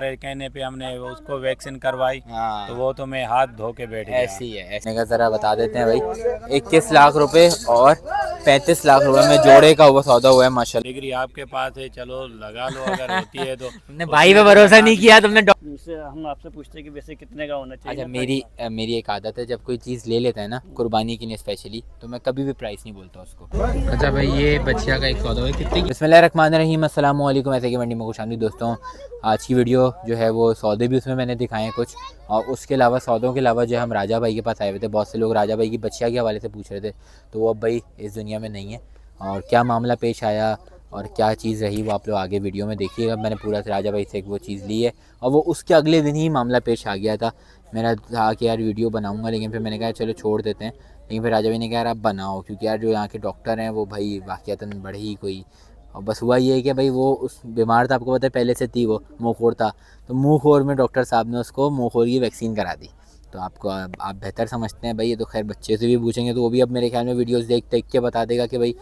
कहने पे हमने उसको वैक्सीन करवाई। हाँ तो वो तो मैं हाथ धो के बैठ गया। ऐसी है। ऐसे का ज़रा बता देते हैं भाई, 21 लाख रुपए और 35 लाख रुपए में जोड़े का वो सौदा हुआ है माशाल्लाह। डिग्री आपके पास है, चलो लगा लो अगर होती है तो। तुमने भाई पे भरोसा नहीं किया तुमने। उनसे हम आपसे पूछते हैं कि वैसे कितने का होना चाहिए। अच्छा मेरी एक आदत है, जब कोई चीज़ ले लेता है ना कुर्बानी के लिए स्पेशली, तो मैं कभी भी प्राइस नहीं बोलता उसको। अच्छा भाई ये बच्चिया का एक सौदा है कितने की? बिस्मिल्लाहिर्रहमानिर्रहीम, अस्सलाम वालेकुम। ऐसे की मंडी में खुशामदीद दोस्तों। आज की वीडियो जो है वो सौदे भी उसमें मैंने दिखाए हैं कुछ, और उसके अलावा सौदों के अलावा जो है हम राजा भाई के पास आए हुए थे। बहुत से लोग राजा भाई की बच्चिया के हवाले से पूछ रहे थे, तो वो अब भाई इस दुनिया में नहीं है, और क्या मामला पेश आया और क्या चीज़ रही वो आप लोग आगे वीडियो में देखिएगा। मैंने पूरा राजा भाई से एक वो चीज़ ली है, और वो उसके अगले दिन ही मामला पेश आ गया था। मेरा था कि यार वीडियो बनाऊंगा, लेकिन फिर मैंने कहा चलो छोड़ देते हैं। लेकिन फिर राजा भाई ने कहा यार आप बनाओ, क्योंकि यार जो यहाँ के डॉक्टर हैं वो भाई वाक़ियतन बड़े ही कोई, और बस हुआ ये है कि भाई वो उस बीमार था, आपको पता है पहले से थी, वो मुँहखोर था, तो मुँहखोर में डॉक्टर साहब ने उसको मुँहखोर की वैक्सीन करा दी। तो आपको आप बेहतर समझते हैं भाई, ये तो खैर बच्चे से भी पूछेंगे तो वो भी अब मेरे ख्याल में वीडियोस देख देख के बता देगा कि भाई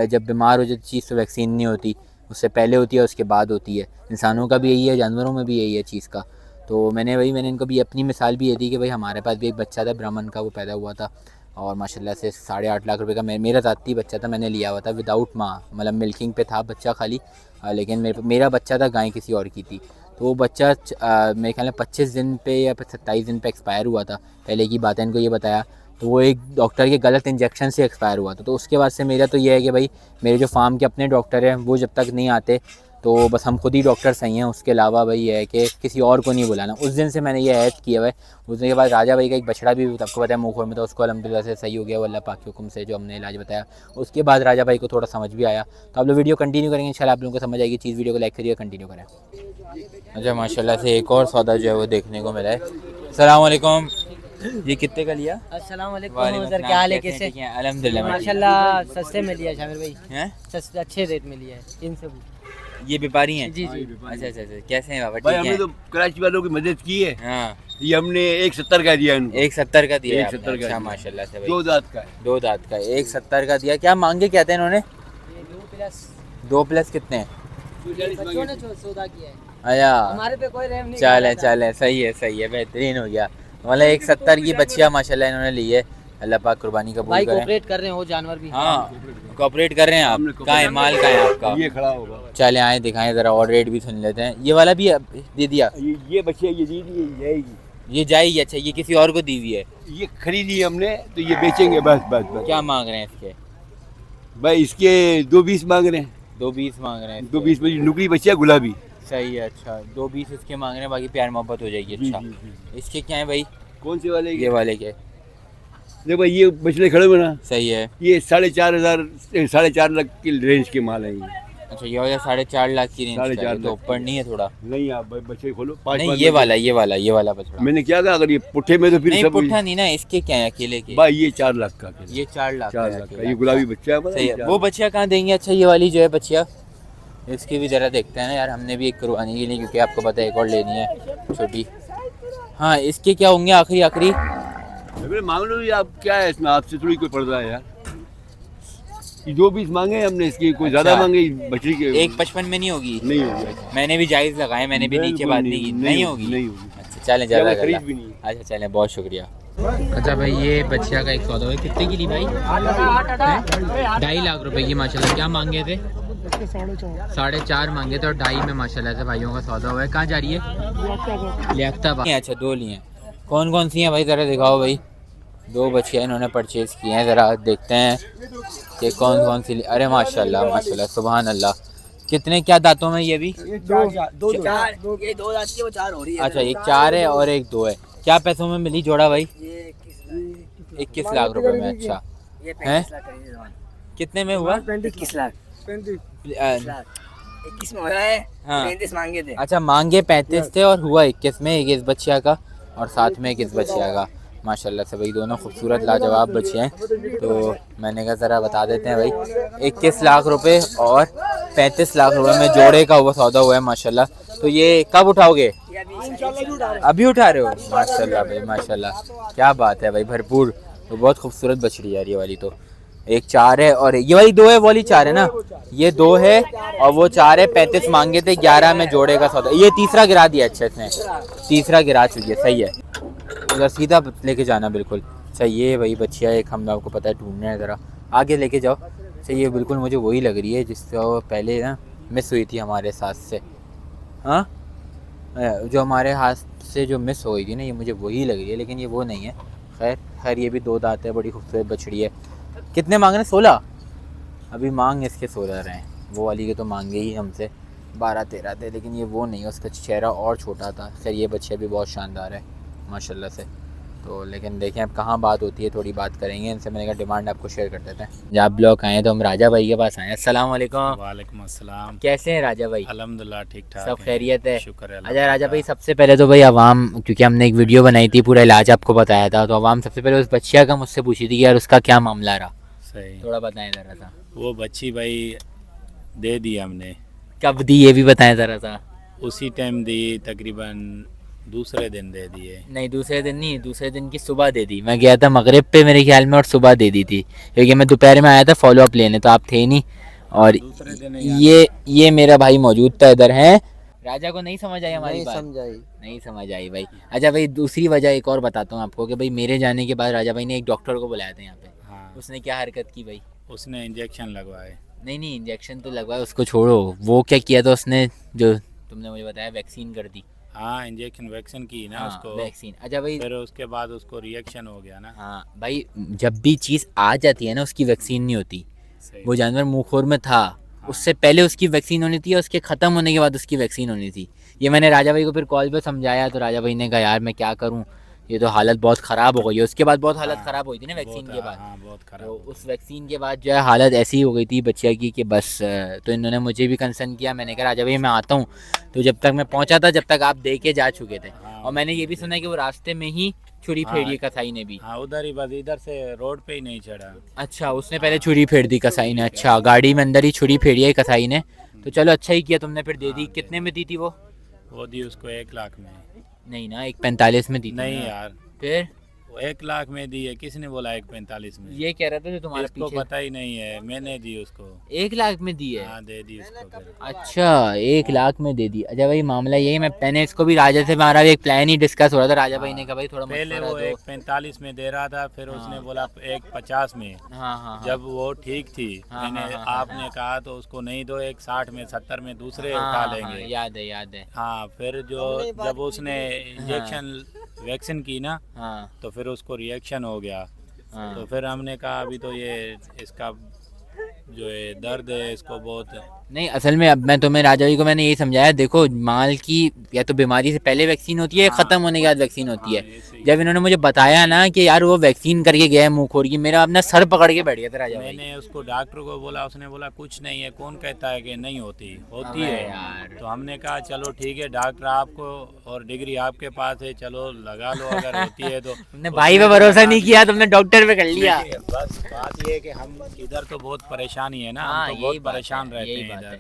जब बीमार हो जाती चीज़ तो वैक्सीन नहीं होती, उससे पहले होती है उसके बाद होती है। इंसानों का भी यही है, जानवरों में भी यही है चीज़ का। तो मैंने इनको भी अपनी मिसाल भी ये दी कि भाई हमारे पास भी एक बच्चा था ब्राह्मण का, वो पैदा हुआ था, और माशाल्लाह से 8.5 लाख रुपए का मेरा ज़ाती बच्चा था, मैंने लिया हुआ था विदाउट माँ, मतलब मिल्किंग पे था बच्चा खाली। लेकिन मेरा बच्चा था, गाय किसी और की थी। तो वो बच्चा मेरे ख्याल में 25 दिन पे या 27 दिन पे एक्सपायर हुआ था। पहले की बात है, इनको ये बताया, तो वो एक डॉक्टर के गलत इंजेक्शन से एक्सपायर हुआ था। तो उसके बाद से मेरा तो ये है कि भाई मेरे जो फार्म के अपने डॉक्टर हैं वो जब तक नहीं आते तो बस हम खुद ही डॉक्टर सही हैं, उसके अलावा भाई ये है कि किसी और को नहीं बुलाना। उस दिन से मैंने ये ऐड किया हुआ है। उस दिन के बाद राजा भाई का एक बछड़ा भी आपको पता है मुँहखोर में था, उसको अल्हम्दुलिल्लाह से सही हो गया वो अल्लाह पाक के हुक्म से, जो हमने इलाज बताया। उसके बाद राजा भाई को थोड़ा समझ भी आया। तो आप लोग वीडियो कंटिन्यू करेंगे, इंशाल्लाह आप लोगों को समझ आएगी चीज़। वीडियो को लाइक करिए, कंटिन्यू करें। अच्छा माशाल्लाह से एक और सौदा जो है वो देखने को मिला है। अस्सलाम वालेकुम, ये कितने का लिया? अस्सलाम वालेकुम सर, क्या हाल है, कैसे? अल्हम्दुलिल्लाह माशाल्लाह सस्ते में लिया शामिर भाई, हैं? सस्ते अच्छे रेट में लिया है इनसे। ये व्यापारी हैं? जी जी। अच्छा अच्छा अच्छा, कैसे हैं बाबा? भाई ठीक हमने है। तो कराची वालों की मदद की है। हाँ, ये हमने 170 का दिया इनको। 170 का दिया है 170 आपने? का अच्छा दिया। माशाल्लाह से भाई, 2 दांत का है। 2 दांत का 170 का दिया। क्या मांगे क्या थे इन्होंने? ये 2 प्लस कितने हैं? बच्चों ने सौदा किया है, अच्छा हमारे पे कोई रहम नहीं। चले सही है, बेहतरीन हो गया। मतलब 170 की बच्चियाँ माशाल्लाह इन्होंने ली है। अल्लाह पाक कुर्बानी कबूल भाई करें। कोऑपरेट कर रहे हैं वो जानवर भी। हाँ कोऑपरेट कर रहे हैं आप। कहाँ है माल, कहाँ है आपका? ये खड़ा होगा। चले आए दिखाएं ज़रा, और रेट भी सुन लेते हैं। ये वाला भी दे दिया? ये बच्चे ये दी दी जाएगी। ये जाएगी? अच्छा, ये किसी और को दी हुई है? ये खरीदी हमने तो ये बेचेंगे बस। क्या मांग रहे हैं इसके? भाई इसके 220 मांग रहे हैं। 220 मांग रहे हैं? 220 में नुकरी बच्चा गुलाबी। सही है। अच्छा 220 इसके मांग रहे हैं, बाकी प्यार मोहब्बत हो जाएगी। अच्छा इसके क्या है भाई? कौन से वाले? ये वाले के देखो भाई ये बछड़े खड़े हुए ना, सही है। ये 4.5 लाख की रेंज के माल है ये। अच्छा ये वाला 4.5 लाख की रेंज का है, 4.5 तो लाख। ऊपर नहीं है थोड़ा? नहीं आप भाई बच्चे खोलो। नहीं ये वाला बछड़ा। मैंने क्या कहा, अगर ये पुट्ठे में तो फिर नहीं सब पुट्ठा नहीं ना, इसके क्या है अकेले के? भाई ये 4 लाख का अकेला। ये 4 लाख 4 का है लाख का अकेला। ये गुलाबी बच्चा है हमारा। सही है। वो बच्चियाँ कहाँ देंगे? अच्छा ये वाली जो है बच्चियाँ, इसकी भी ज़रा देखते हैं ना यार, हमने भी एक करवाने के लिए, क्योंकि आपको पता है एक और लेनी है छोटी। हाँ इसके क्या होंगे आखिरी? मांग लो ये, आप क्या है इसमें, आपसे थोड़ी कोई पड़ रहा है यार। ये 220 मांगे हमने, इसकी कोई ज्यादा अच्छा। मांगे बछड़ी के। 1.55 में नहीं होगी? नहीं होगी। मैंने भी जायज़ लगाए, मैंने भी नीचे बिल्कुल बात नहीं की। नहीं होगी? नहीं होगी। अच्छा चलें, ज़्यादा खरीद भी नहीं है। अच्छा चलें, बहुत शुक्रिया। अच्छा भाई ये बच्चिया का एक सौदा है, कितने की ली भाई? 2.5 लाख रुपए की माशाल्लाह। क्या मांगे थे? 4.5 मांगे थे, और 2.5 में माशाल्लाह से भाइयों का सौदा हुआ है। कहाँ जा रही है? लियाकताबाद। अच्छा 2 लिए हैं। कौन कौन सी हैं भाई, ज़रा दिखाओ भाई। 2 बच्चियाँ इन्होंने परचेज़ की हैं, ज़रा देखते हैं कि कौन कौन सी। अरे माशाल्लाह सुभान अल्लाह। कितने क्या दांतों में ये भी? 2 ये 2 दांत की, वो 4 हो रही है। अच्छा एक 4 है और एक 2 है। क्या पैसों में मिली जोड़ा भाई? ये 21 लाख रुपए में। अच्छा ये हैं? 35 लाख का है जवान। कितने में हुआ? 21 लाख 21 में हुआ है। हाँ। 35 मांगे थे। अच्छा मांगे 35 थे और हुआ 21 में, 21 बच्चिया का और साथ में 21 बच्चिया का। माशाल्लाह से भाई दोनों खूबसूरत लाजवाब बच्चे हैं। तो मैंने कहा ज़रा बता देते हैं भाई, 21 लाख रुपए और 35 लाख रुपए में जोड़े का वो सौदा हुआ है माशाल्लाह। तो ये कब उठाओगे? अभी उठा रहे हो? माशाल्लाह भाई माशाल्लाह, क्या बात है भाई, भरपूर। तो बहुत खूबसूरत बछड़ी यार ये वाली। तो एक 4 है और ये वाली 2 है, वो वाली 4 है ना, ये 2 है और वो 4 है। 35 मांगे थे, 11 में जोड़े का सौदा। ये तीसरा गिरा दिया, अच्छा इसने तीसरा गिरा चुकी है, सही है। उधर सीधा लेके जाना बिल्कुल सही है। वही बच्चिया एक हम आपको पता है ढूंढना है, ज़रा आगे लेके जाओ। सही है, बिल्कुल मुझे वही लग रही है जिससे वो पहले ना मिस हुई थी हमारे साथ से। हाँ, जो हमारे हाथ से जो मिस हो गई थी ना, ये मुझे वही लग रही है, लेकिन ये वो नहीं है। खैर खैर, ये भी 2 दांत है, बड़ी खूबसूरत बछड़ी है। कितने मांग रहे हैं? 16। अभी मांग इसके 16 रहे हैं। वो वाली के तो मांगे ही हमसे 12-13 थे, लेकिन ये वो नहीं है, उसका चेहरा और छोटा था। खैर ये बच्चे भी बहुत शानदार है माशाल्लाह से। तो लेकिन देखें अब कहाँ बात होती है, थोड़ी बात करेंगे इनसे। मैंने कहा डिमांड आपको शेयर कर देते हैं। जब आप ब्लॉग आए तो हम राजा भाई के पास आए। अस्सलाम वालेकुम। वालेकुम अस्सलाम। कैसे हैं राजा भाई? अल्हम्दुलिल्लाह ठीक ठाक सब खैरियत है? शुक्र है। अच्छा राजा भाई, सबसे पहले तो भाई आवाम, क्योंकि हमने एक वीडियो बनाई थी पूरा इलाज आपको बताया था, तो आवाम सबसे पहले उस बच्चिया का मुझसे पूछी थी कि यार उसका क्या मामला रहा, सही। थोड़ा बताएं ज़रा सा। वो बच्ची भाई दे दी हमने। कब दी ये भी बताएं ज़रा सा। उसी टाइम दी, तकरीबन दूसरे दिन दे दिए। नहीं दूसरे दिन नहीं, दूसरे दिन की सुबह दे दी। मैं गया था मगरिब पे मेरे ख्याल में और सुबह दे दी थी, क्योंकि मैं दोपहर में आया था फॉलो अप लेने, तो आप थे नहीं। और दूसरे दिन ये मेरा भाई मौजूद था इधर है। राजा को नहीं समझ आई हमारी बात? नहीं समझ आई भाई। अच्छा भाई, दूसरी वजह एक और बताता हूँ आपको कि भाई मेरे जाने के बाद राजा भाई ने एक डॉक्टर को बुलाया था यहाँ पे। हाँ, उसने क्या हरकत की भाई? उसने इंजेक्शन लगवाए। नहीं इंजेक्शन तो लगवाया, उसको छोड़ो। वो क्या किया था उसने, जो तुमने मुझे बताया, वैक्सीन कर दी। हाँ, इंजेक्शन वैक्सीन की ना उसको। वैक्सीन। अच्छा भाई, फिर उसके बाद उसको रिएक्शन हो गया ना। हाँ भाई, जब भी चीज़ आ जाती है ना उसकी वैक्सीन नहीं होती। सही। वो जानवर मुंहखोर में था, उससे पहले उसकी वैक्सीन होनी थी और उसके ख़त्म होने के बाद उसकी वैक्सीन होनी थी। ये मैंने राजा भाई को फिर कॉल पे समझाया, तो राजा भाई ने कहा यार मैं क्या करूँ, ये तो हालत बहुत ख़राब हो गई है। उसके बाद बहुत हालत ख़राब हुई थी ना वैक्सीन के बाद। हाँ, बहुत खराब तो हो उस वैक्सीन के बाद जो है हालत ऐसी हो गई थी बच्चिया की कि बस। तो इन्होंने मुझे भी कंसर्न किया। मैंने कहा राजा भाई मैं आता हूँ। तो जब तक मैं पहुँचा था, जब तक आप दे के जा चुके थे। हाँ, और मैंने ये भी सुना कि वो रास्ते में ही छुरी हाँ। फेरी कसाई ने भी। हाँ, उधर ही बस, इधर से रोड पे ही नहीं चढ़ा। अच्छा, उसने पहले छुरी फेर दी कसाई ने। अच्छा, गाड़ी में अंदर ही छुरी फेरी है कसाई ने। तो चलो अच्छा ही किया तुमने, फिर दे दी। कितने में दी थी वो? वो दी उसको 1 लाख में। नहीं ना, 1.45 में दी थी नहीं ना। यार, फिर वो 1 लाख में दी है। किसने बोला 1.45 में? ये कह रहा था जो तुम्हारा इसको पीछे पता ही नहीं है, मैंने दी उसको। 1 लाख में दी है। हाँ, दे दी उसको फिर। अच्छा, 1 लाख में दे दी। अच्छा भाई, मामला यही, मैंने इसको भी राजा से, हमारा भी एक प्लान ही डिस्कस हो रहा था। राजा भाई ने कहा भाई थोड़ा पहले मशवरा वो दो। 1.45 में दे रहा था, फिर उसने बोला 1.50 में। हाँ। जब वो ठीक थी, हाँ, मैंने हाँ। आपने कहा तो उसको नहीं दो, 1.60 में, 70 में दूसरे उठा हाँ, लेंगे। याद है। हाँ, फिर जब उसने इंजेक्शन वैक्सीन की ना, हाँ तो फिर उसको रिएक्शन हो गया। हाँ। तो फिर हमने कहा अभी तो ये इसका जो है दर्द है इसको बहुत। नहीं, असल में अब मैं तुम्हें राजा जी को मैंने यही समझाया, देखो माल की या तो बीमारी से पहले वैक्सीन होती है, ख़त्म होने के बाद वैक्सीन होती है। जब इन्होंने मुझे बताया ना कि यार वो वैक्सीन करके गया है मुंहखोर की, मेरा अपना सर पकड़ के बैठ गया था राजा भाई। मैंने उसको डॉक्टर को बोला, उसने बोला कुछ नहीं है। कौन कहता है कि नहीं होती अबे है यार। तो हमने कहा चलो ठीक है, डॉक्टर आपको और डिग्री आपके पास है, चलो लगा लो अगर होती है तो। तुमने भाई पे भरोसा नहीं किया, तुमने डॉक्टर पे कर लिया। बस बात ये है कि हम इधर तो बहुत परेशानी है ना, हाँ, हम तो यही बहुत बात परेशान है, रहते यही हैं बात इधर।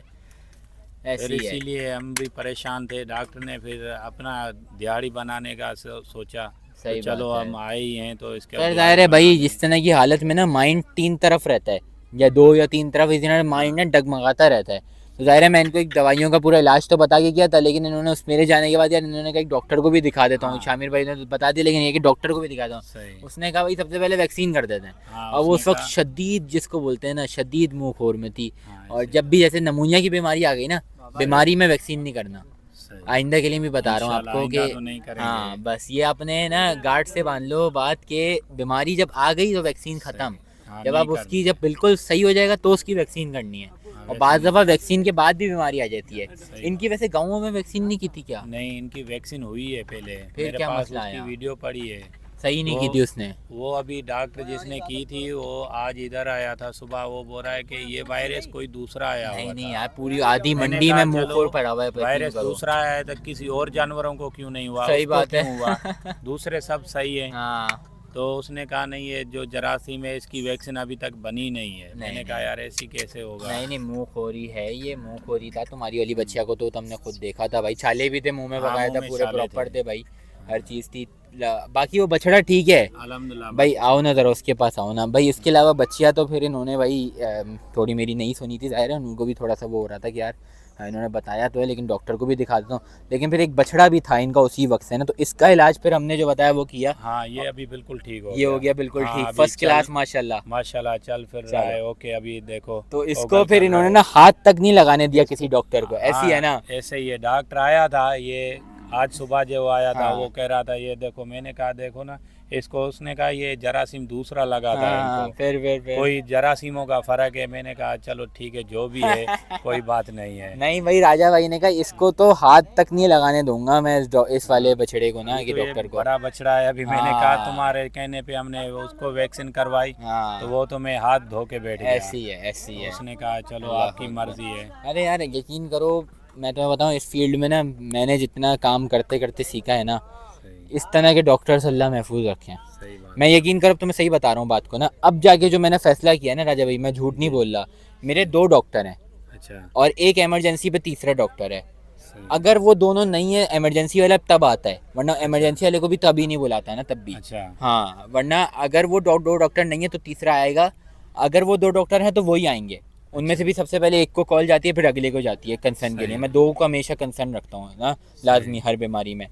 है। फिर ऐसी है। इसीलिए हम भी परेशान थे। डॉक्टर ने फिर अपना दिहाड़ी बनाने का सोचा। सही तो चलो बात है। हम आए ही हैं तो इसके खैर जाहिर है भाई, जिस तरह की हालत में ना माइंड 3 तरफ रहता है, या 2 या 3 तरफ, इस तरह माइंड ना डगमगाता रहता है। तो जाहिर है मैं इनको एक दवाइयों का पूरा इलाज तो बता के किया था, लेकिन इन्होंने मेरे जाने के बाद यार इन्होंने कहा एक डॉक्टर को भी दिखा देता हूँ। शामिर भाई ने बता दिया, लेकिन ये कि डॉक्टर को भी दिखाता हूँ। सही। उसने कहा भाई सबसे पहले वैक्सीन कर देते हैं। हाँ, और वो उस उसने वक्त कहा। शदीद, जिसको बोलते हैं ना, शदीद मुंहखोर में थी। हाँ, और जब भी जैसे नमूनिया की बीमारी आ गई ना, बीमारी में वैक्सीन नहीं करना। सही। आइंदा के लिए भी बता रहा हूँ इंशाल्लाह आपको आइंदा कि तो नहीं करेंगे। हाँ, बस ये अपने ना गार्ड से बांध लो बात के, बीमारी जब आ गई तो वैक्सीन ख़त्म। हाँ, जब नहीं आप उसकी जब बिल्कुल सही हो जाएगा तो उसकी वैक्सीन करनी है। और बाद दफ़ा वैक्सीन के बाद भी बीमारी आ जाती है। इनकी वैसे गाँवों में वैक्सीन नहीं की थी क्या? नहीं, इनकी वैक्सीन हुई है पहले। फिर मेरे क्या पास मसला उसकी आया? वीडियो पड़ी है। सही नहीं की थी उसने। वो अभी डॉक्टर जिसने की थी वो आज इधर आया था सुबह। वो बोल रहा है कि ये वायरस कोई दूसरा आया हुआ नहीं था। यार, पूरी आधी मैंने मंडी कहा, में चलो, मुंहखोर पड़ा हुआ है। वायरस करो। दूसरा आया है तो किसी और जानवरों को क्यों नहीं हुआ? सही उसको बात है। क्यों हुआ? दूसरे सब सही है। हाँ, तो उसने कहा नहीं, ये जो जरासीम है इसकी वैक्सीन अभी तक बनी नहीं है। मैंने नहीं। कहा यार ऐसी कैसे होगा? नहीं मुंहखोरी है, ये मुंहखोरी था। तुम्हारी वाली बच्चिया को तो तुमने खुद देखा था भाई, छाले भी थे मुंह में, हाँ, पकाया मुंह था, में पूरे छाले प्रॉपर थे। थे भाई। हर चीज़ थी। बाकी वो बछड़ा ठीक है अल्हम्दुलिल्लाह भाई, आओ ना ज़रा उसके पास आओ ना भाई। इसके अलावा बच्चियाँ तो फिर इन्होंने भाई थोड़ी मेरी नहीं सुनी थी, ज़ाहिर है उनको भी थोड़ा सा वो हो रहा था कि यार इन्होंने बताया तो है लेकिन डॉक्टर को भी दिखा देता हूँ। लेकिन फिर एक बछड़ा भी था इनका उसी वक्त से ना, तो इसका इलाज फिर हमने जो बताया वो किया। हाँ ये अभी बिल्कुल ठीक हो ये हो गया बिल्कुल हाँ, ठीक, अभी फर्स्ट चल- क्लास माशाल्लाह। माशाल्लाह चल फिर रहा है। ओके अभी देखो तो वो इसको गल फिर कर इन्होंने रहा ना हाथ तक नहीं लगाने दिया किसी डॉक्टर को, है। ऐसी है ना। हाँ, ऐसे ही है। डॉक्टर आया था ये आज सुबह जो आया था, हाँ। वो कह रहा था ये देखो, मैंने कहा देखो ना इसको, उसने कहा ये जरासीम दूसरा लगा था हाँ, इनको, फिर कोई जरासीमों का फर्क है। मैंने कहा चलो ठीक है जो भी है कोई बात नहीं है। नहीं भाई, राजा भाई ने कहा इसको तो हाथ तक नहीं लगाने दूंगा मैं इस वाले बछड़े को ना, कि तो ये डॉक्टर को। बड़ा बछड़ा है। अभी मैंने हाँ। कहा तुम्हारे कहने पे हमने उसको वैक्सीन करवाई, हाँ तो वो तो मैं हाथ धो के बैठ गया। ऐसी है, ऐसी है। उसने कहा चलो अल्लाह आपकी अकबर। मर्जी है। अरे यार यकीन करो, मैं तुम्हें बताऊं इस फील्ड में ना मैंने जितना काम करते करते सीखा है ना, सही इस तरह के डॉक्टर से अल्लाह महफूज रखें। सही बात। मैं यकीन करो, तुम्हें सही बता रहा हूँ बात को ना, अब जाके जो मैंने फैसला किया ना राजा भाई, मैं झूठ नहीं बोल रहा, मेरे 2 डॉक्टर हैं अच्छा और एक इमरजेंसी पे तीसरा डॉक्टर है। सही। अगर वो दोनों नहीं है, इमरजेंसी वाला तब आता है, वरना इमरजेंसी वाले को भी तभी नहीं बुलाता है ना, तब भी। अच्छा हाँ, वरना अगर वो 2 डॉक्टर नहीं है तो तीसरा आएगा, अगर वो 2 डॉक्टर हैं तो वही आएंगे। उनमें से भी सबसे पहले एक को कॉल जाती है, फिर अगले को जाती है कंसर्न के लिए। मैं 2 को हमेशा कंसर्न रखता हूँ ना, लाजमी हर बीमारी में।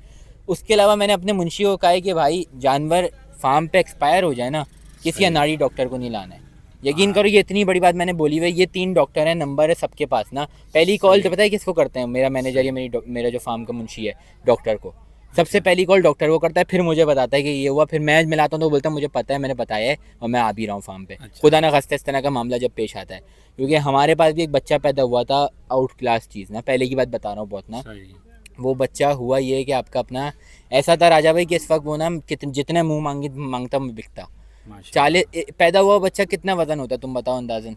उसके अलावा मैंने अपने मुंशी को कहा है कि भाई जानवर फार्म पे एक्सपायर हो जाए ना, किसी अनाड़ी डॉक्टर को नहीं लाना है। यकीन करो ये इतनी बड़ी बात मैंने बोली हुई है। ये 3 डॉक्टर हैं, नंबर है सबके पास ना। पहली कॉल तो पता है किसको करते हैं, मेरा मैनेजर या मेरा जो फार्म का मुंशी है, डॉक्टर को सबसे पहली कॉल डॉक्टर को करता है, फिर मुझे बताता है कि ये हुआ, फिर मैं मिलाता हूँ तो बोलता है मुझे पता है, मैंने बताया है और मैं आ भी रहा हूँ फार्म पे। अच्छा। खुदा ना खास्ता इस तरह का मामला जब पेश आता है, क्योंकि हमारे पास भी एक बच्चा पैदा हुआ था, आउट क्लास चीज़ ना, पहले की बात बता रहा हूँ बहुत ना। सही। वो बच्चा हुआ ये कि आपका अपना ऐसा था राजा भाई कि इस वक्त वो ना जितने मुँह मांगता बिकता। माशा 40 पैदा हुआ बच्चा, कितना वजन होता तुम बताओ अंदाजन?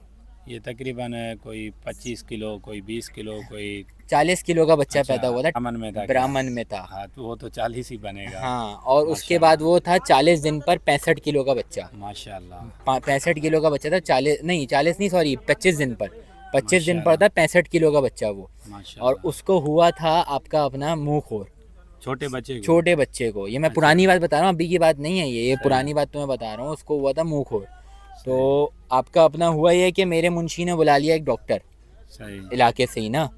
ये तकरीबन कोई 25 किलो, कोई 20 किलो, कोई 40 किलो का बच्चा अच्छा, पैदा हुआ था, ब्राह्मण में था क्या? ब्राह्मण में था। हाँ तो वो तो 40 ही बनेगा। हाँ, और उसके बाद वो था 40 दिन पर 65 किलो का बच्चा। माशाल्लाह 65 किलो का बच्चा था, 40 नहीं सॉरी 25 दिन पर 25 दिन पर था 65 किलो का बच्चा वो। माशाल्लाह। और उसको हुआ था आपका अपना मुंहखोर, छोटे बच्चे को? छोटे बच्चे को। ये मैं पुरानी बात बता रहा हूँ, अभी की बात नहीं है ये पुरानी बात तुम्हें बता रहा हूँ। उसको हुआ था मुंहखोर। तो आपका अपना हुआ ये कि मेरे मुंशी ने बुला लिया एक डॉक्टर सही। इलाके से ही ना,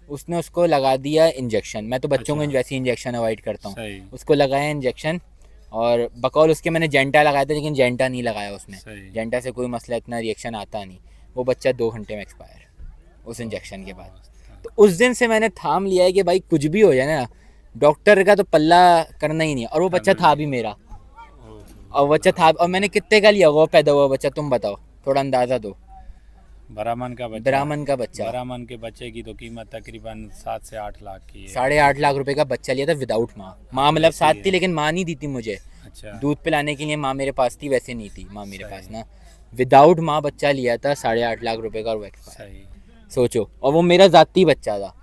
उसने उसको लगा दिया इंजेक्शन। मैं तो बच्चों को वैसे इंजेक्शन अवॉइड करता हूँ। सही उसको लगाया इंजेक्शन, और बकौल उसके मैंने जेंटा लगाया था, लेकिन जेंटा नहीं लगाया उसने। सही। जेंटा से कोई मसला, इतना रिएक्शन आता नहीं। वो बच्चा 2 घंटे में एक्सपायर उस इंजेक्शन के बाद। तो उस दिन से मैंने थाम लिया है कि भाई कुछ भी हो जाए ना, डॉक्टर का तो पल्ला करना ही नहीं। और वो बच्चा था भी मेरा, और बच्चा था, और मैंने कितने का लिया वो पैदा हुआ बच्चा, तुम बताओ, थोड़ा अंदाज़ा दो। ब्राह्मण का बच्चा? ब्राह्मण का बच्चा, ब्राह्मण के बच्चे की तो कीमत तकरीबन 7 से 8 लाख की है। 8.5 लाख रुपए का बच्चा लिया था विदाउट माँ मतलब साथ थी, लेकिन माँ नहीं दी थी मुझे अच्छा दूध पिलाने के लिए। माँ मेरे पास थी, वैसे नहीं थी माँ मेरे पास ना। विदाउट माँ बच्चा लिया था 8.5 लाख रुपए का, और वो एक्सपायर। सही। सोचो, और वो मेरा जाती बच्चा था,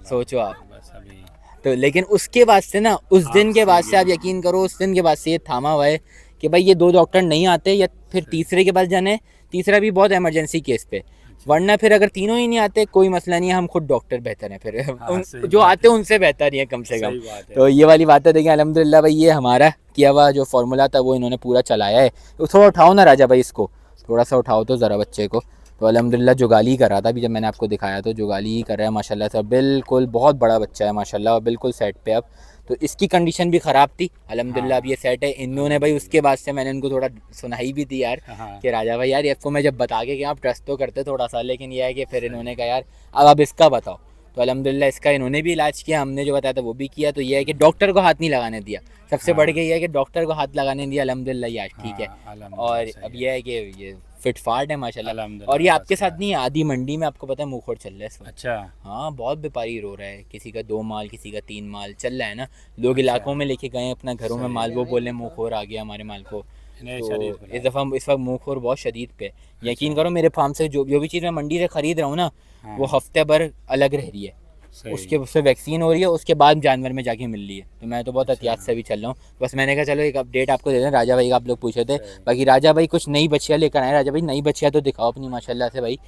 सोचो आप। बस अभी तो लेकिन उसके बाद से ना, उस दिन के बाद से आप यकीन करो, उस दिन के बाद से ये थामा हुआ है कि भाई ये 2 डॉक्टर नहीं आते, या फिर तीसरे के पास जाने, तीसरा भी बहुत इमरजेंसी केस पे, वरना फिर अगर तीनों ही नहीं आते कोई मसला नहीं है, हम खुद डॉक्टर बेहतर हैं फिर। सही जो बात आते हैं उनसे बेहतर ही है कम से कम। सही बात है। तो ये वाली बात है। देखिए अल्हम्दुलिल्लाह भाई, ये हमारा किया हुआ जो फार्मूला था वो इन्होंने पूरा चलाया है। तो थोड़ा उठाओ ना राजा भाई, इसको थोड़ा सा उठाओ तो ज़रा बच्चे को। तो अल्हम्दुलिल्लाह जुगाली ही कर रहा था अभी, जब मैंने आपको दिखाया तो जुगाली ही कर रहा है माशाल्लाह से। बिल्कुल बहुत बड़ा बच्चा है माशाल्लाह, और बिल्कुल सेट पे अब। तो इसकी कंडीशन भी ख़राब थी, अल्हम्दुलिल्लाह अब ये सेट है। इन्होंने भाई उसके बाद से मैंने इनको थोड़ा सुनाई भी दी यार हाँ। कि राजा भाई यार, इसको मैं जब बता के कि आप ट्रस्ट तो करते थोड़ा सा, लेकिन यह है कि फिर इन्होंने कहा यार अब आप इसका बताओ। तो अल्हम्दुलिल्लाह इसका इन्होंने भी इलाज किया, हमने जो बताया था वो भी किया। तो ये है कि डॉक्टर को हाथ नहीं लगाने दिया, सबसे बढ़ के ये है कि डॉक्टर को हाथ लगाने दिया। अल्हम्दुलिल्लाह ये आज ठीक है। अल्हम्दुलिल्लाह और सही अब ये है कि ये फिट फाट है माशाल्लाह। अल्हम्दुलिल्लाह, और ये आपके बस साथ नहीं है, आधी मंडी में आपको पता है मुंहखोर चल रहा है इस वक्त। अच्छा हाँ, बहुत व्यापारी रो रहा है, किसी का 2 माल, किसी का 3 माल चल रहा है ना। लोग इलाकों में लेके गए अपना घरों में माल, वो बोले मुंहखोर आ गया हमारे माल को। इन्हें तो शरीर इस दफ़ा इस वक्त मुंहखोर बहुत शदीद पे। यकीन करो मेरे फार्म से जो भी चीज़ मैं मंडी से ख़रीद रहा हूँ ना, वो हफ्ते भर अलग रह रही है। सही। उससे वैक्सीन हो रही है, उसके बाद जानवर में जाके मिल रही है। तो मैं तो बहुत एहतियात से भी चल रहा हूँ। बस मैंने कहा चलो एक अपडेट आपको दे दें। राजा भाई का आप लोग पूछे थे, बाकी राजा भाई कुछ नई बच्चियाँ लेकर आए। राजा भाई नई बच्चियाँ तो दिखाओ अपनी माशाल्लाह से भाई।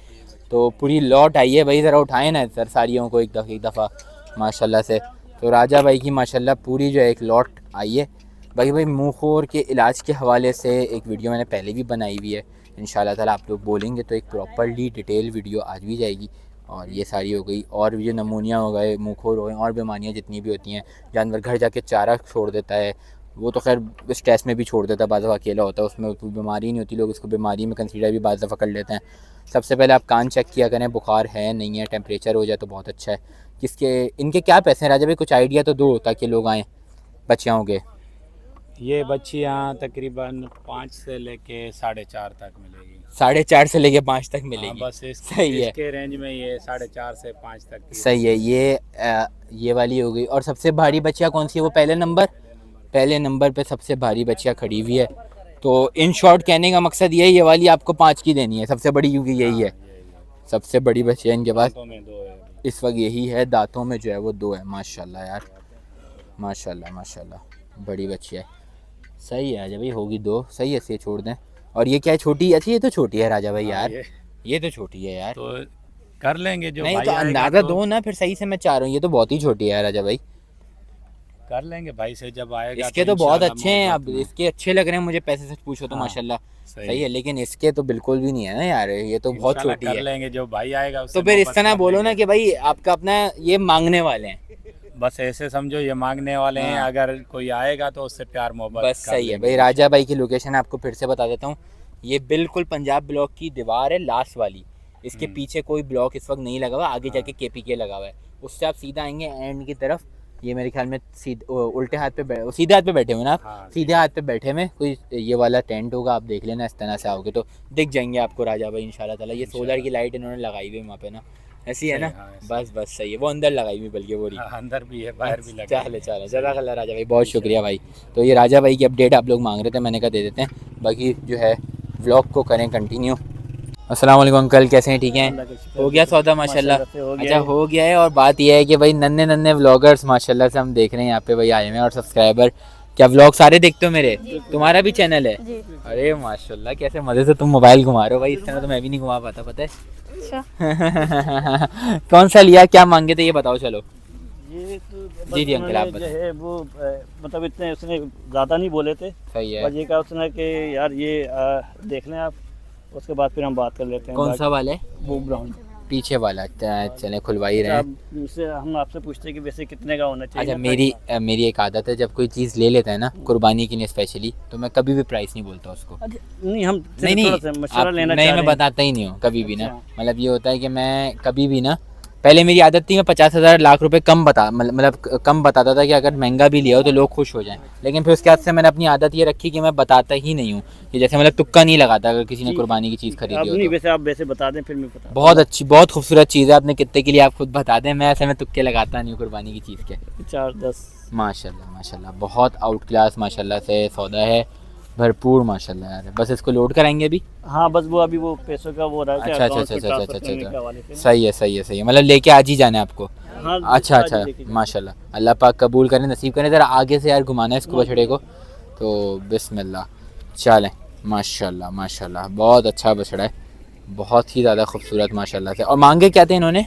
तो पूरी लॉट आई है भाई, ज़रा उठाएं ना सर सारियों को एक दफ़ा माशाल्लाह से। तो राजा भाई की माशाल्लाह पूरी जो है एक लॉट आई है। बाकी भाई मुँहखोर के इलाज के हवाले से एक वीडियो मैंने पहले भी बनाई हुई है, इंशाल्लाह ताला आप लोग बोलेंगे तो एक प्रॉपरली डिटेल वीडियो आज भी जाएगी। और ये सारी हो गई, और ये नमूनिया हो गए, मुँहखोर हो गए, और बीमारियाँ जितनी भी होती हैं। जानवर घर जाके चारा छोड़ देता है, वो तो खैर स्ट्रेस में भी छोड़ देता है, बाज़ दफ़ा अकेला होता है, उसमें कोई बीमारी नहीं होती, लोग उसको बीमारी में कंसीडर भी बाज़ दफ़ा कर लेते हैं। सबसे पहले आप कान चेक किया करें, बुखार है नहीं है, टेम्परेचर हो जाए तो बहुत अच्छा है। इनके क्या पैसे हैं राजा भाई, कुछ आइडिया तो दो ताकि लोग आएँ बच्चियों के। ये बच्चियाँ तकरीबन 5 से लेके 4.5 तक मिलेगी। 4.5 से लेके 5 तक हाँ, मिलेगी। बस सही है, इसके रेंज में ये 4.5 से 5 तक की। सही है। ये वाली हो गई। और सबसे भारी बच्चियाँ कौन सी है? वो पहले नंबर पे सबसे भारी बच्चियाँ खड़ी हुई है। तो इन शॉर्ट कहने का मकसद ये वाली आपको 5 की देनी है, सबसे बड़ी, क्योंकि यही है सबसे बड़ी बच्चियाँ इनके पास दांतों में 2 है। इस वक्त, यही है। दांतों में जो है वो 2 है। माशाल्लाह यार, माशाल्लाह बड़ी बच्ची है। सही है राजा भाई, होगी 2, सही है, इसे छोड़ दें। और ये क्या है, छोटी? अच्छा ये तो छोटी है राजा भाई यार, ये तो छोटी है यार। तो कर लेंगे जो नहीं भाई तो आएगा अंदाज़ा तो दो ना फिर सही से, मैं चाह रहा हूँ, ये तो बहुत ही छोटी है राजा भाई। कर लेंगे भाई से जब आएगा। इसके तो बहुत इंशाल्लाह अच्छे हैं, अब मोहब्बत में। इसके अच्छे लग रहे हैं मुझे, पैसे सच पूछो तो हाँ, माशाल्लाह सही सही है। लेकिन इसके तो बिल्कुल भी नहीं है ना यार, ये तो बहुत इंशाल्लाह छोटी कर है। लेंगे जो भाई आएगा उससे तो फिर इस मोहब्बत तरह कर बोलो ना लेंगे। कि भाई आपका अपना ये मांगने वाले हैं, बस ऐसे समझो ये मांगने वाले हैं, हाँ। अगर कोई आएगा तो उससे प्यार मोहब्बत बस कर सही है लेंगे भाई। राजा भाई की लोकेशन आपको फिर से बता देता हूँ, ये बिल्कुल पंजाब ब्लॉक की दीवार है लास्ट वाली। इसके पीछे कोई ब्लॉक इस वक्त नहीं लगा हुआ, आगे जाके KPK लगा हुआ है। उससे आप सीधा आएंगे एंड की तरफ, ये मेरे ख्याल में उल्टे हाथ पे सीधे हाथ पे बैठे हुए ना आप, हाँ, सीधे हाथ पे बैठे हुए कोई ये वाला टेंट होगा, आप देख लेना। इस तरह से आओगे तो दिख जाएंगे आपको राजा भाई इंशाल्लाह ताला। ये सोलर की लाइट इन्होंने लगाई हुई है वहाँ पे ना, ऐसी है ना। हाँ, ऐसी। बस सही है, वो अंदर लगाई हुई बल्कि वो रही। हाँ, अंदर भी है बाहर भी लगा है। चले जज़ाकल्लाह राजा भाई, बहुत शुक्रिया भाई। तो ये राजा भाई की अपडेट आप लोग मांग रहे थे, मैंने कहा दे देते हैं। बाकी जो है व्लॉग को करें कंटिन्यू। अस्सलाम वालेकुम अंकल, कैसे हैं? ठीक हैं? हो गया सौदा माशाल्लाह? अच्छा हो गया है। और बात यह है कि भाई नन्हे व्लॉगर्स माशाल्लाह से हम देख रहे हैं यहाँ पे भाई आए हुए हैं, और सब्सक्राइबर। क्या व्लॉग सारे देखते हो मेरे? तुम्हारा भी चैनल है? अरे माशाल्लाह, कैसे मज़े से तुम मोबाइल घुमा रहे हो भाई, इस तरह तो मैं भी नहीं घुमा पाता, पता है। कौन सा लिया, क्या मांगे थे ये बताओ चलो। ये तो जी अंकल आप जो बताएं। है वो मतलब इतने उसने ज़्यादा नहीं बोले थे। सही है। बस ये कहा उसने कि यार ये देख लें आप, उसके बाद फिर हम बात कर लेते हैं। कौन सा वाला है? वो ब्राउन। पीछे वाला? चले खुलवा ही रहे हैं। मुझसे हम आपसे पूछते हैं कि वैसे कितने का होना चाहिए। अच्छा, मेरी एक आदत है, जब कोई चीज़ ले लेता है ना कुर्बानी के लिए स्पेशली, तो मैं कभी भी प्राइस नहीं बोलता उसको। नहीं हम नहीं थोड़ा सा मशवरा लेना नहीं, चाह मैं रहे हैं। बताता ही नहीं हूँ कभी भी ना। अच्छा। मतलब ये होता है कि मैं कभी भी ना, पहले मेरी आदत थी मैं 50,000 लाख रुपए कम कम बताता था कि अगर महंगा भी लिया हो तो लोग खुश हो जाएं। लेकिन फिर उसके बाद से मैंने अपनी आदत ये रखी कि मैं बताता ही नहीं हूँ, कि जैसे मतलब तुक्का नहीं लगाता अगर किसी ने कुर्बानी की चीज़ अब खरीदी नहीं, हो तो। वैसे आप वैसे बता दें फिर मैं बता। बहुत अच्छी, बहुत खूबसूरत चीज़ है, आपने कितने के लिए आप खुद बता दें। मैं ऐसे में तुक्के लगाता नहीं हूँ कुर्बानी की चीज़ के। 4-10। माशाल्लाह बहुत आउट क्लास माशाल्लाह से सौदा है, भरपूर माशाल्लाह यार। बस इसको लोड कराएंगे अभी। हाँ बस वो अभी वो पैसों का वो रहा है कि अच्छा account में transfer करने के हवाले से। सही है। मतलब लेके आज ही जाना है आपको? हाँ, अच्छा आज लेके जाओ। माशाल्लाह, अल्लाह पाक कबूल करें, नसीब करें। ज़रा आगे से यार घुमाना है इसको बछड़े को, तो बिस्मिल्लाह चलें। माशाल्लाह बहुत अच्छा बछड़ा है, बहुत ही ज़्यादा खूबसूरत माशाल्लाह से। और मांगे क्या थे इन्होंने?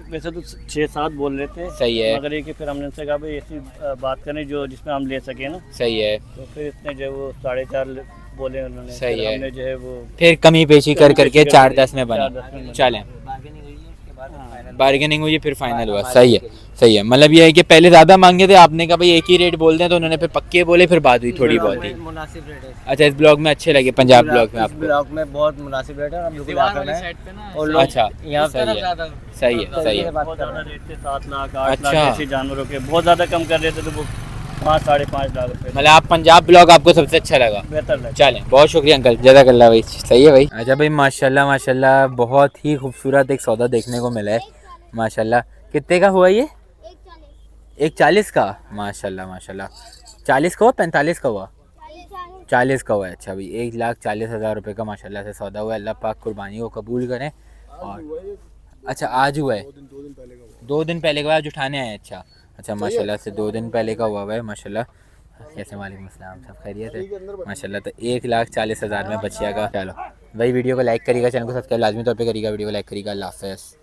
वैसे तो 6-7 बोल रहे थे। सही है। मगर ये कि फिर हमने उनसे कहा भाई ऐसी बात करें जो जिसमें हम ले सकें ना, सही है। तो फिर इतने जो वो 4.5 बोले उन्होंने। सही फिर है। हमने जो है वो फिर कमी पेशी कर करके 4-10 में 4-10 बना। में चलें, हाँ। बार्गेनिंग हुई फिर फाइनल हुआ। सही है। मतलब ये है कि पहले ज़्यादा मांगे थे, आपने कहा भाई एक ही रेट बोल दें, तो उन्होंने फिर पक्के बोले, फिर बात हुई थोड़ी बहुत ही। मुनासिब रेट है। अच्छा, इस ब्लॉग में अच्छे लगे पंजाब ब्लॉग में इस आपको? ब्लॉक में बहुत मुनासिब रेट है और हम बिल्कुल आखिर में और लोग अच्छा, यहाँ सही है। सही है। बहुत ज़्यादा रेट थे, 7 लाख 8 लाख अच्छा। ऐसे जानवरों के बहुत ज़्यादा कम कर रहे थे, तो वो 5-5.5 लाख रुपए मतलब आप पंजाब ब्लॉग आपको सबसे अच्छा लगा? बेहतर लगा। चलें, बहुत शुक्रिया अंकल, जज़ाकल्लाह भाई। सही है भाई। अच्छा भाई माशाल्लाह बहुत ही खूबसूरत एक सौदा देखने को मिला है माशाल्लाह। कितने का हुआ ये? 140 का? माशाल्लाह 40 का हुआ, 45 का हुआ? 40 का हुआ है। अच्छा भाई, 1,40,000 रुपये का माशाल्लाह से सौदा हुआ है। अल्लाह पाक कुर्बानी को कबूल करें। और अच्छा आज हुआ है? 2 दिन पहले का आज उठाने आए? अच्छा माशाल्लाह से 2 दिन पहले का हुआ है माशाल्लाह। कैसे? वालेकुम अस्सलाम, सब खैरियत है माशाल्लाह। तो 1,40,000 में बचिया का। चलो भाई, वीडियो को लाइक करिएगा, चैनल को सब्सक्राइब लाजमी तौर पे करिएगा, वीडियो को लाइक करिएगा। अल्लाह हाफ़िज़।